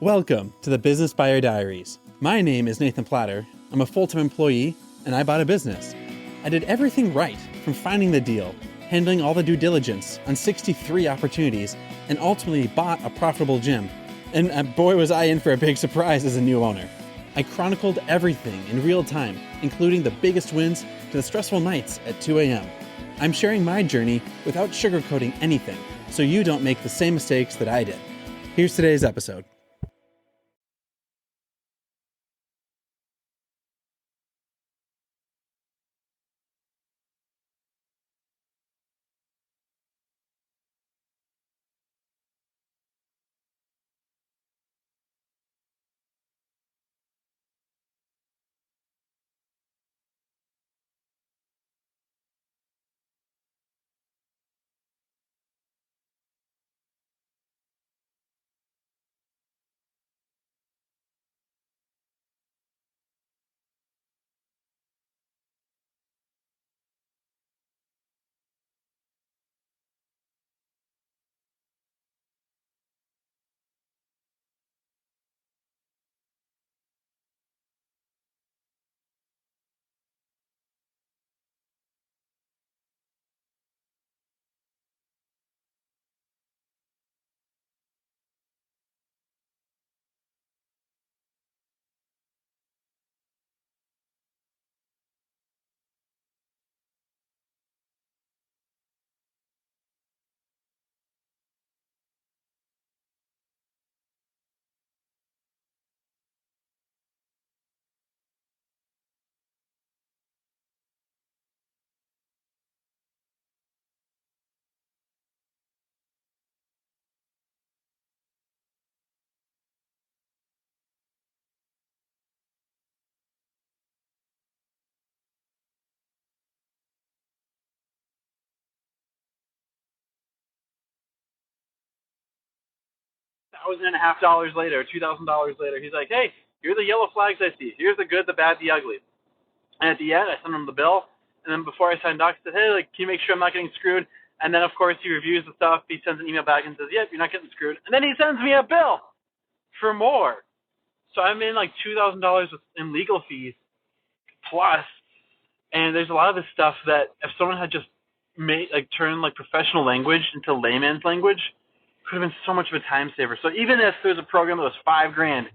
Welcome to the Business Buyer Diaries. My name is Nathan Platter. I'm a full-time employee, and I bought a business. I did everything right, from finding the deal, handling all the due diligence on 63 opportunities, and ultimately bought a profitable gym. And boy was I in for a big surprise as a new owner. I chronicled everything in real time, including the biggest wins to the stressful nights at 2 a.m. I'm sharing my journey without sugarcoating anything, so you don't make the same mistakes that I did. Here's today's episode. $1,500 later, $2,000 later, he's like, hey, here are the yellow flags I see. Here's the good, the bad, the ugly. And at the end, I sent him the bill. And then before I signed docs, I said, hey, can you make sure I'm not getting screwed? And then, of course, he reviews the stuff. He sends an email back and says, yep, you're not getting screwed. And then he sends me a bill for more. So I'm in $2,000 in legal fees plus. And there's a lot of this stuff that if someone had just turned professional language into layman's language, could have been so much of a time saver. So even if there's a program that was $5,000,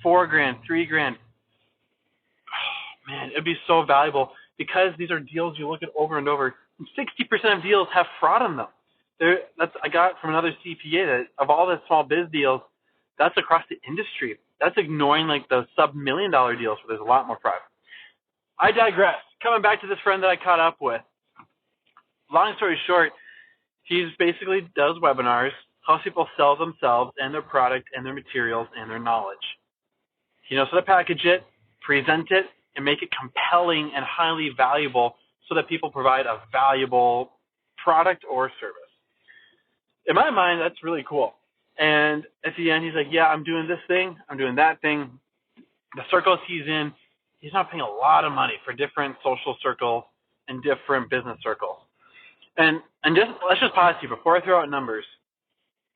$4,000, $3,000, oh man, it'd be so valuable because these are deals you look at over and over. 60% of deals have fraud on them. I got from another CPA that of all the small biz deals, that's across the industry. That's ignoring the sub-$1 million deals where there's a lot more fraud. I digress. Coming back to this friend that I caught up with. Long story short, he basically does webinars, helps people sell themselves and their product and their materials and their knowledge. He knows how to package it, present it, and make it compelling and highly valuable so that people provide a valuable product or service. In my mind, that's really cool. And at the end, he's like, yeah, I'm doing this thing, I'm doing that thing. The circles he's in, he's not paying a lot of money for different social circles and different business circles. And let's just pause here before I throw out numbers.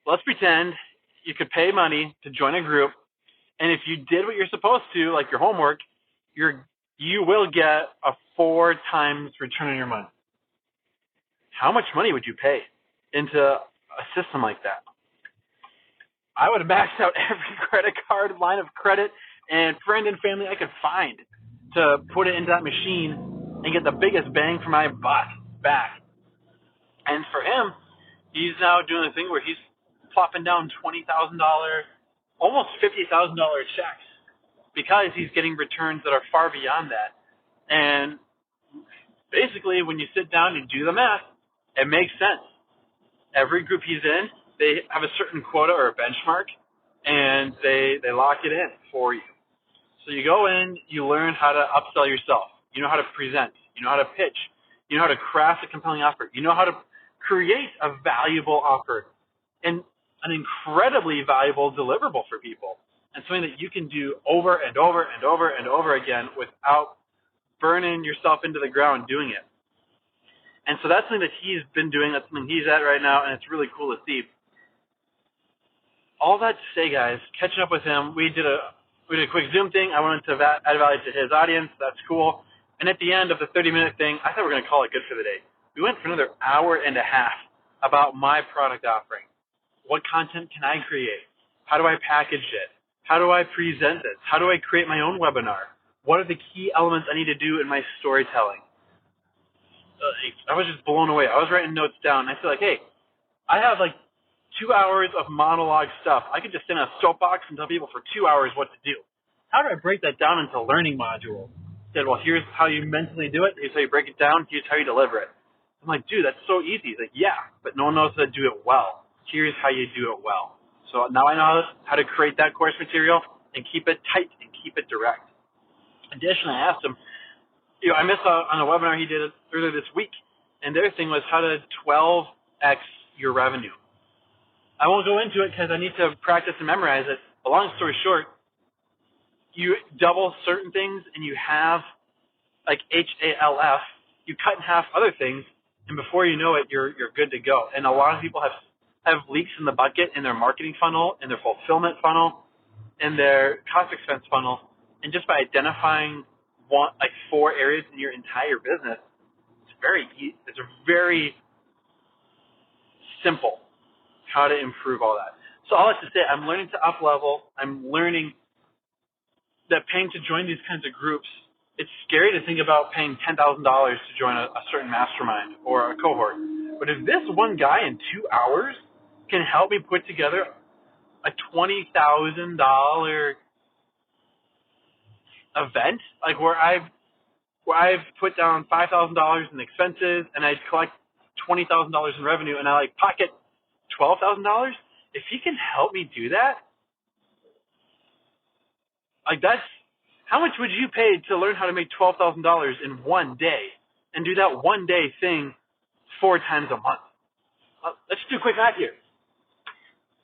Let's pretend you could pay money to join a group, and if you did what you're supposed to, like your homework, you will get a 4 times return on your money. How much money would you pay into a system like that? I would max out every credit card, line of credit, and friend and family I could find to put it into that machine and get the biggest bang for my buck back. And for him, he's now doing a thing where he's plopping down $20,000, almost $50,000 checks because he's getting returns that are far beyond that. And basically, when you sit down and do the math, it makes sense. Every group he's in, they have a certain quota or a benchmark, and they lock it in for you. So you go in, you learn how to upsell yourself. You know how to present. You know how to pitch. You know how to craft a compelling offer. You know how to create a valuable offer and an incredibly valuable deliverable for people, and something that you can do over and over and over and over again without burning yourself into the ground doing it. And so that's something that he's been doing. That's something he's at right now, and it's really cool to see. all that to say, guys, catching up with him, we did a quick Zoom thing. I wanted to add value to his audience. That's cool. And at the end of the 30-minute thing, I thought we were going to call it good for the day. We went for another hour and a half about my product offering. What content can I create? How do I package it? How do I present it? How do I create my own webinar? What are the key elements I need to do in my storytelling? I was just blown away. I was writing notes down. And I feel like, hey, I have like 2 hours of monologue stuff. I could just sit in a soapbox and tell people for 2 hours what to do. How do I break that down into learning modules? I said, well, here's how you mentally do it. Here's how you break it down. Here's how you deliver it. I'm like, dude, that's so easy. He's like, yeah, but no one knows how to do it well. Here's how you do it well. So now I know how to create that course material and keep it tight and keep it direct. Additionally, I asked him, I missed on a webinar he did earlier this week, and their thing was how to 12x your revenue. I won't go into it because I need to practice and memorize it. But long story short, you double certain things and you have like HALF, you cut in half other things, and before you know it, you're good to go. And a lot of people have leaks in the bucket in their marketing funnel, in their fulfillment funnel, in their cost expense funnel. And just by identifying 4 areas in your entire business, it's very simple how to improve all that. So all I have to say, I'm learning to up level. I'm learning that paying to join these kinds of groups, it's scary to think about paying $10,000 to join a certain mastermind or a cohort. But if this one guy in 2 hours can help me put together a $20,000 event, like where I've put down $5,000 in expenses and I collect $20,000 in revenue and I pocket $12,000, if he can help me do that, that's how much would you pay to learn how to make $12,000 in one day and do that one day thing 4 times a month? Let's do a quick math here.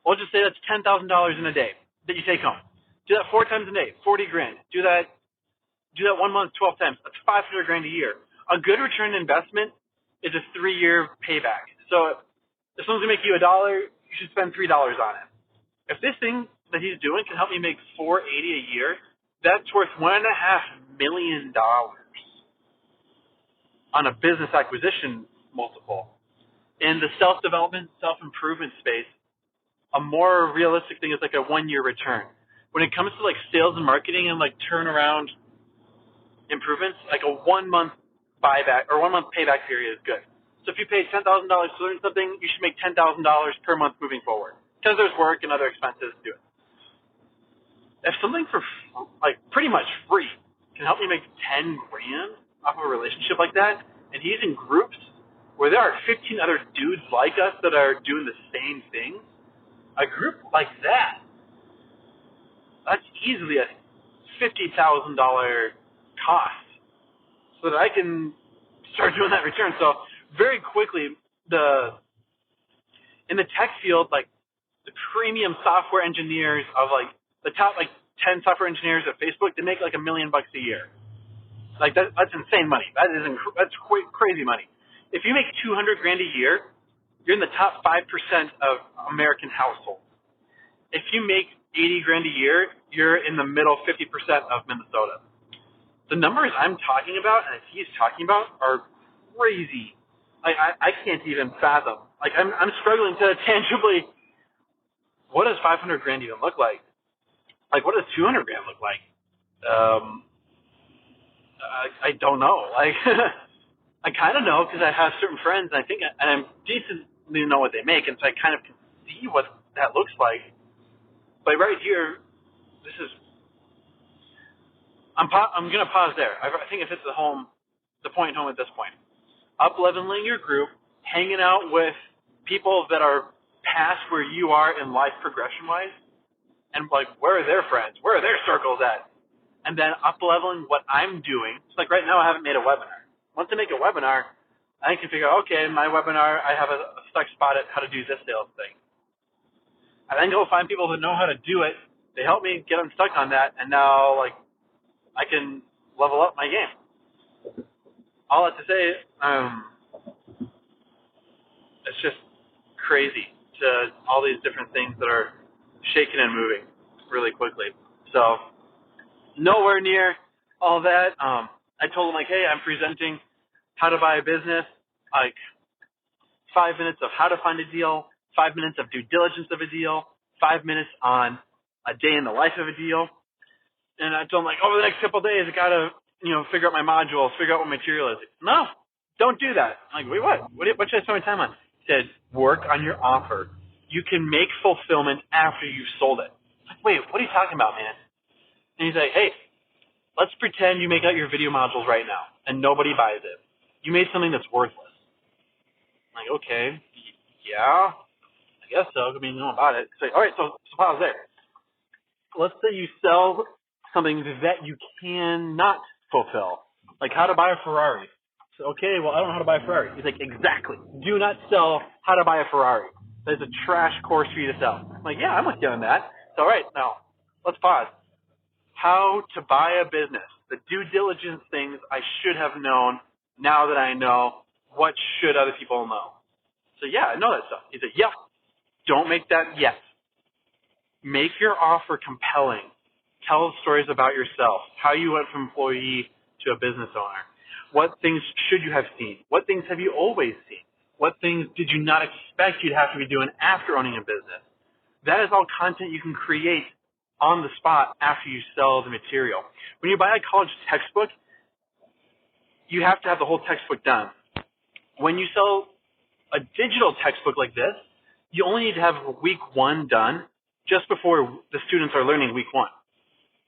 We'll just say that's $10,000 in a day that you take home. Do that 4 times a day, 40 grand. Do that 1 month, 12 times. That's 500 grand a year. A good return on investment is a 3-year payback. So if someone's gonna make you $1, you should spend $3 on it. If this thing that he's doing can help me make $480 a year, that's worth $1.5 million on a business acquisition multiple. In the self-development, self-improvement space, a more realistic thing is like a 1-year return. When it comes to sales and marketing and turnaround improvements, a 1 month buyback or 1 month payback period is good. So if you pay $10,000 to learn something, you should make $10,000 per month moving forward because there's work and other expenses to do it. If something for pretty much free can help me make 10 grand off of a relationship like that, and he's in groups where there are 15 other dudes like us that are doing the same thing, a group like that's easily a $50,000 cost so that I can start doing that return. So very quickly, in the tech field, the premium software engineers of the top 10 software engineers at Facebook, they make $1 million a year. That's insane money. That's crazy money. If you make 200 grand a year, you're in the top 5% of American households. If you make 80 grand a year, you're in the middle 50% of Minnesota. The numbers I'm talking about and he's talking about are crazy. I can't even fathom. I'm struggling to tangibly, what does 500 grand even look like? What does 200 grand look like? I don't know. I kind of know because I have certain friends, and I'm decently know what they make, and so I kind of can see what that looks like. But right here, I'm going to pause there. I think it hits the point home at this point. Upleveling your group, hanging out with people that are past where you are in life progression-wise, and where are their friends? Where are their circles at? And then up-leveling what I'm doing. It's right now I haven't made a webinar. Once I make a webinar, I can figure out, okay, in my webinar, I have a stuck spot at how to do this sales thing. I then go find people that know how to do it. They help me get unstuck on that, and now, I can level up my game. All I have to say, it's just crazy to all these different things that are shaking and moving really quickly. So nowhere near all that. I told him, like, hey, I'm presenting how to buy a business, like 5 minutes of how to find a deal, 5 minutes of due diligence of a deal, 5 minutes on a day in the life of a deal. And I told him, like, over the next couple of days, I got to, figure out my modules, figure out what material is. No, don't do that. I'm like, wait, what? What should I spend my time on? He said, work on your offer. You can make fulfillment after you've sold it. I'm like, wait, what are you talking about, man? And he's like, hey, let's pretend you make out your video modules right now and nobody buys it. You made something that's worthless. I'm like, okay, yeah, I guess so. I mean, you know about it. So, all right, so pause there. Let's say you sell something that you cannot fulfill, like how to buy a Ferrari. So, okay, well, I don't know how to buy a Ferrari. He's like, exactly. Do not sell how to buy a Ferrari. That's a trash course for you to sell. I'm like, yeah, I'm with you on that. So, all right, now, let's pause. How to buy a business. The due diligence things I should have known. Now that I know, what should other people know? So, yeah, I know that stuff. He said, yeah, don't make that yet. Make your offer compelling. Tell stories about yourself, how you went from employee to a business owner. What things should you have seen? What things have you always seen? What things did you not expect you'd have to be doing after owning a business? That is all content you can create on the spot after you sell the material. When you buy a college textbook, you have to have the whole textbook done. When you sell a digital textbook like this, you only need to have week 1 done just before the students are learning week 1.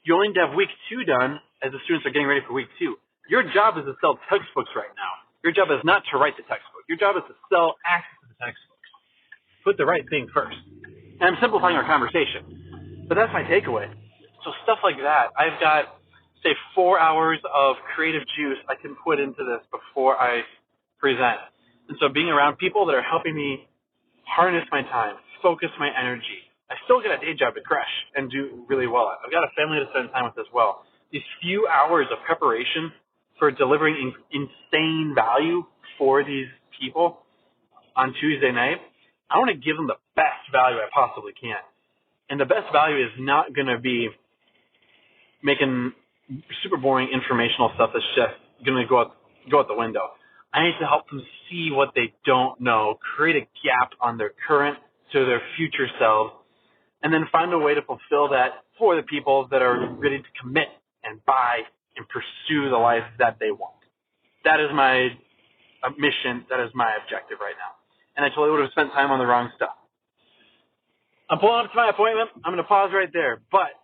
You only need to have week 2 done as the students are getting ready for week 2. Your job is to sell textbooks right now. Your job is not to write the textbook. Your job is to sell access to the textbooks. Put the right thing first. And I'm simplifying our conversation, but that's my takeaway. So stuff like that, I've got, say, 4 hours of creative juice I can put into this before I present. And so being around people that are helping me harness my time, focus my energy. I still get a day job to crush and do really well at. I've got a family to spend time with as well. These few hours of preparation for delivering insane value for these people on Tuesday night, I want to give them the best value I possibly can. And the best value is not going to be making super boring informational stuff that's just going to go out the window. I need to help them see what they don't know, create a gap on their current to their future selves, and then find a way to fulfill that for the people that are ready to commit and buy and pursue the life that they want. That is my mission. That is my objective right now. And I totally would have spent time on the wrong stuff. I'm pulling up to my appointment. I'm going to pause right there. But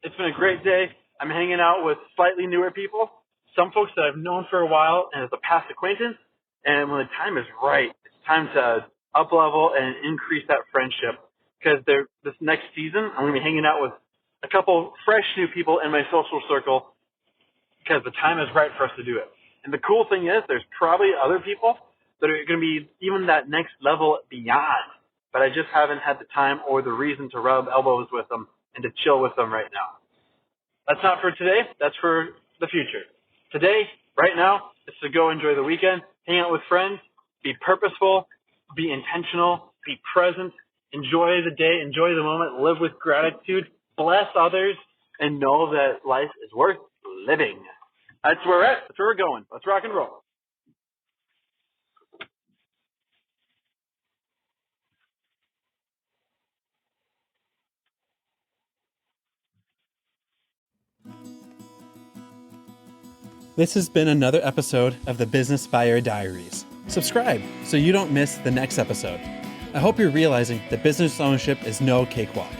it's been a great day. I'm hanging out with slightly newer people, some folks that I've known for a while and as a past acquaintance. And when the time is right, it's time to up-level and increase that friendship. Because this next season, I'm going to be hanging out with a couple fresh new people in my social circle because the time is right for us to do it. And the cool thing is there's probably other people that are going to be even that next level beyond, but I just haven't had the time or the reason to rub elbows with them and to chill with them right now. That's not for today. That's for the future. Today, right now, is to go enjoy the weekend, hang out with friends, be purposeful, be intentional, be present, enjoy the day, enjoy the moment, live with gratitude, bless others, and know that life is worth living. That's where we're at. That's where we're going. Let's rock and roll. This has been another episode of the Business Buyer Diaries. Subscribe so you don't miss the next episode. I hope you're realizing that business ownership is no cakewalk.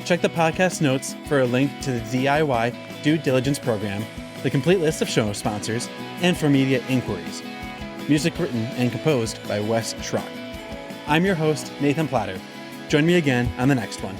Check the podcast notes for a link to the DIY due diligence program, the complete list of show sponsors, and for media inquiries. Music written and composed by Wes Schrock. I'm your host, Nathan Platter. Join me again on the next one.